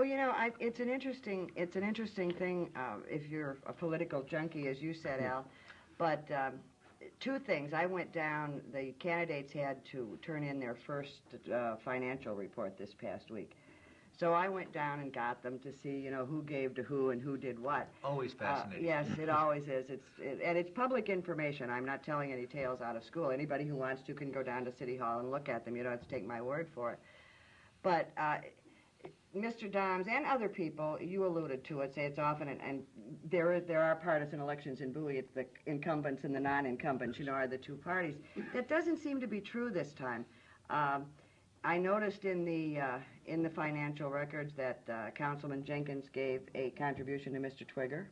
Well, it's an interesting thing if you're a political junkie, as you said, Al. But two things. I went down. The candidates had to turn in their first financial report this past week. So I went down and got them to see, who gave to who and who did what. Always fascinating. Yes, it always is. And it's public information. I'm not telling any tales out of school. Anybody who wants to can go down to City Hall and look at them. You don't have to take my word for it. But Mr. Dahms and other people, you alluded to it, say it's often, and there are partisan elections in Bowie. It's the incumbents and the non-incumbents, are the two parties. That doesn't seem to be true this time. I noticed in the financial records that Councilman Jenkins gave a contribution to Mr. Twigger,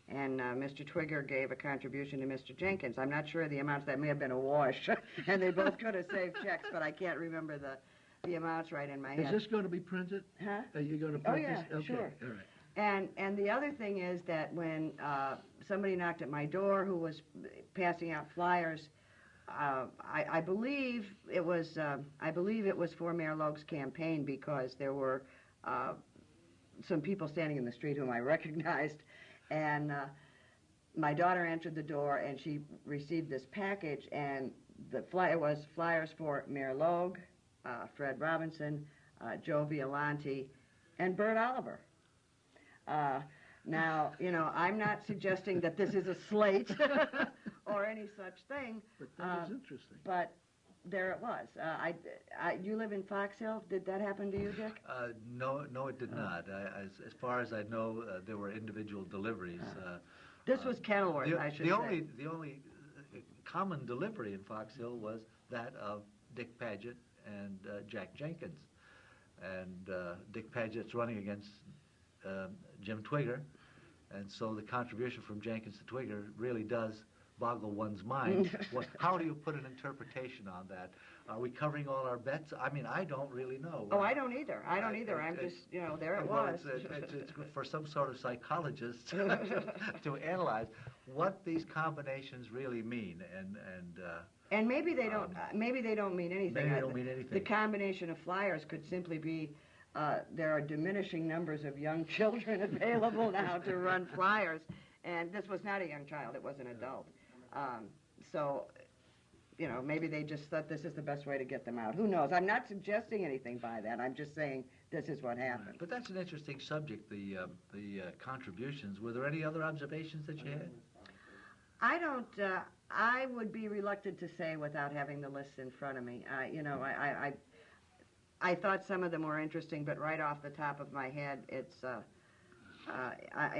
and Mr. Twigger gave a contribution to Mr. Jenkins. I'm not sure of the amounts. That may have been a wash, and they both could have saved checks, but I can't remember the amounts right in my head. Is this going to be printed? Huh? Are you going to print this? Oh, yeah, Okay. sure. All right. And the other thing is that when somebody knocked at my door who was passing out flyers, I believe it was for Mayor Logue's campaign, because there were some people standing in the street whom I recognized, and my daughter answered the door and she received this package, and the flyer was flyers for Mayor Logue, Fred Robinson, Joe Violanti, and Bert Oliver. Now, I'm not suggesting that this is a slate or any such thing. But that is interesting. But there it was. You live in Fox Hill. Did that happen to you, Dick? No, it did not. As far as I know, there were individual deliveries. This was Kenilworth, I should say. The only common delivery in Fox Hill was that of Dick Paget and Jack Jenkins. And Dick Paget's running against Jim Twigger, and so the contribution from Jenkins to Twigger really does boggle one's mind. How do you put an interpretation on that? Are we covering all our bets? I mean, I don't really know. Oh, I don't either. I'm just, there it was. It's for some sort of psychologist to analyze what these combinations really mean, and maybe they don't. Maybe they don't mean anything. Maybe they don't mean anything. The combination of flyers could simply be there are diminishing numbers of young children available now to run flyers, and this was not a young child; it was an adult. So, maybe they just thought this is the best way to get them out. Who knows? I'm not suggesting anything by that. I'm just saying this is what happened. But that's an interesting subject. The contributions. Were there any other observations that you had? I don't. I would be reluctant to say without having the lists in front of me. I thought some of them were interesting, but right off the top of my head, it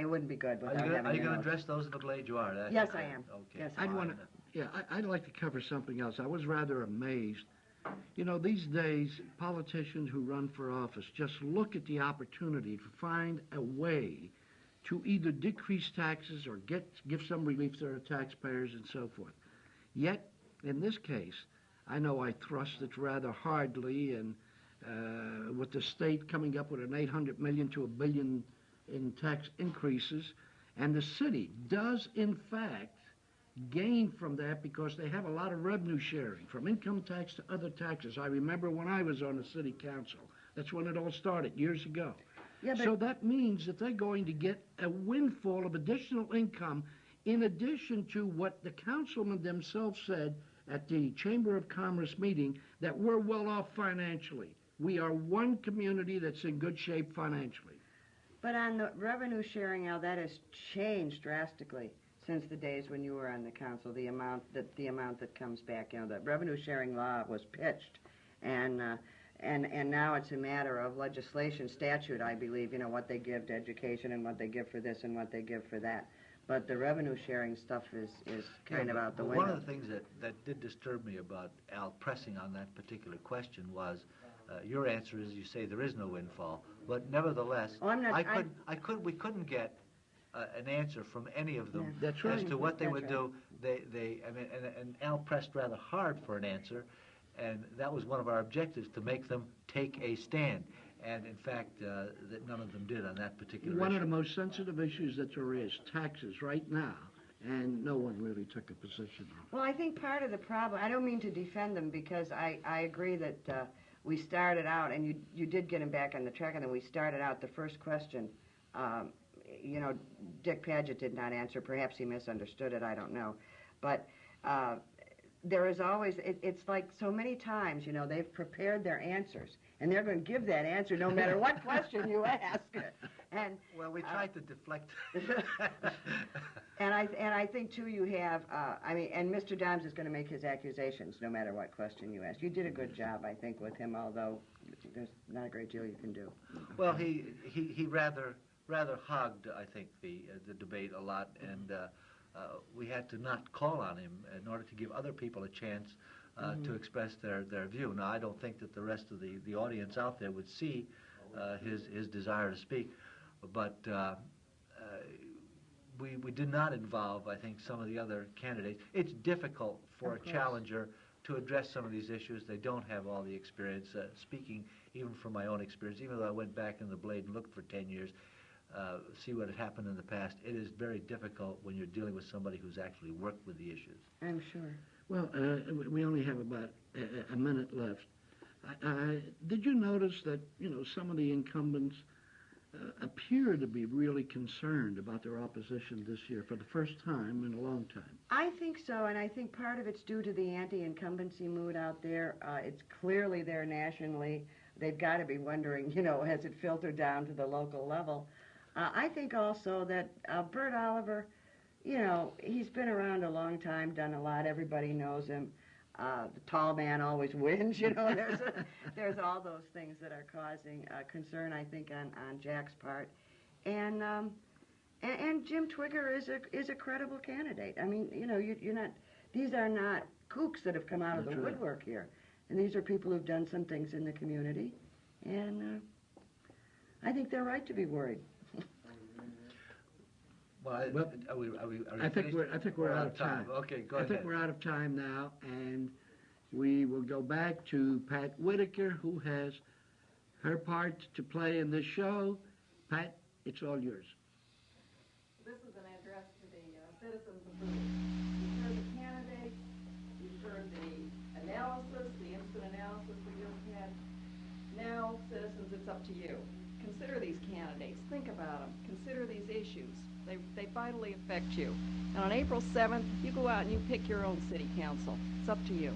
wouldn't be good without having them. Are you going to address those in the Glade you are? Yes, I am. Okay. Yes, I'd like to cover something else. I was rather amazed. These days, politicians who run for office just look at the opportunity to find a way to either decrease taxes or give some relief to their taxpayers and so forth. Yet, in this case, I know I thrust it rather hardly, and with the state coming up with an $800 million to $1 billion in tax increases, and the city does, in fact, gain from that because they have a lot of revenue sharing, from income tax to other taxes. I remember when I was on the city council. That's when it all started, years ago. Yeah, so that means that they're going to get a windfall of additional income in addition to what the councilmen themselves said at the Chamber of Commerce meeting, that we're well off financially. We are one community that's in good shape financially. But on the revenue sharing, Al, that has changed drastically since the days when you were on the council. The amount that comes back, the revenue sharing law was pitched, and now it's a matter of legislation, statute, I believe. What they give to education and what they give for this and what they give for that. But the revenue sharing stuff is kind of out the window. One of the things that did disturb me about Al pressing on that particular question was your answer is you say there is no windfall, but nevertheless, we couldn't get an answer from any of them as to what they would do. And Al pressed rather hard for an answer, and that was one of our objectives, to make them take a stand. And in fact, that none of them did on that particular issue. One of the most sensitive issues that there is, taxes right now, and no one really took a position on it. Well, I think part of the problem, I don't mean to defend them, because I agree that we started out, and you did get him back on the track, and then we started out the first question. You know, Dick Paget did not answer. Perhaps he misunderstood it. I don't know. But there is always, it's like so many times, you know, they've prepared their answers, and they're going to give that answer no matter what question you ask. And well, we tried to deflect. And I think too, you have, I mean, and Mr. Dahms is going to make his accusations no matter what question you ask. You did a good job, I think, with him, although there's not a great deal you can do. Well, he rather hogged, I think, the debate a lot, and we had to not call on him in order to give other people a chance to express their view. Now, I don't think that the rest of the audience out there would see his desire to speak, but we did not involve, I think, some of the other candidates. It's difficult for a challenger to address some of these issues. They don't have all the experience. Speaking even from my own experience, even though I went back in the Blade and looked for 10 years, see what had happened in the past, it is very difficult when you're dealing with somebody who's actually worked with the issues. I'm sure. Well, we only have about a minute left. Did you notice that, you know, some of the incumbents appear to be really concerned about their opposition this year for the first time in a long time? I think so, and I think part of it's due to the anti-incumbency mood out there. It's clearly there nationally. They've got to be wondering, you know, has it filtered down to the local level? I think also that Bert Oliver, you know, he's been around a long time, done a lot. Everybody knows him. The tall man always wins, you know. There's all those things that are causing concern, I think, on Jack's part. And Jim Twigger is a credible candidate. I mean, you know, you're not. These are not kooks that have come out of the woodwork here, and these are people who've done some things in the community, and I think they're right to be worried. Well, I think we're out of time. Okay, go ahead. I think we're out of time now, and we will go back to Pat Whitaker, who has her part to play in this show. Pat, it's all yours. This is an address to the citizens of Bowie. You've heard the candidates, you've heard the analysis, the instant analysis we just had. Now, citizens, it's up to you. Consider these candidates. Think about them. Consider these issues. They vitally affect you. And on April 7th, you go out and you pick your own city council. It's up to you.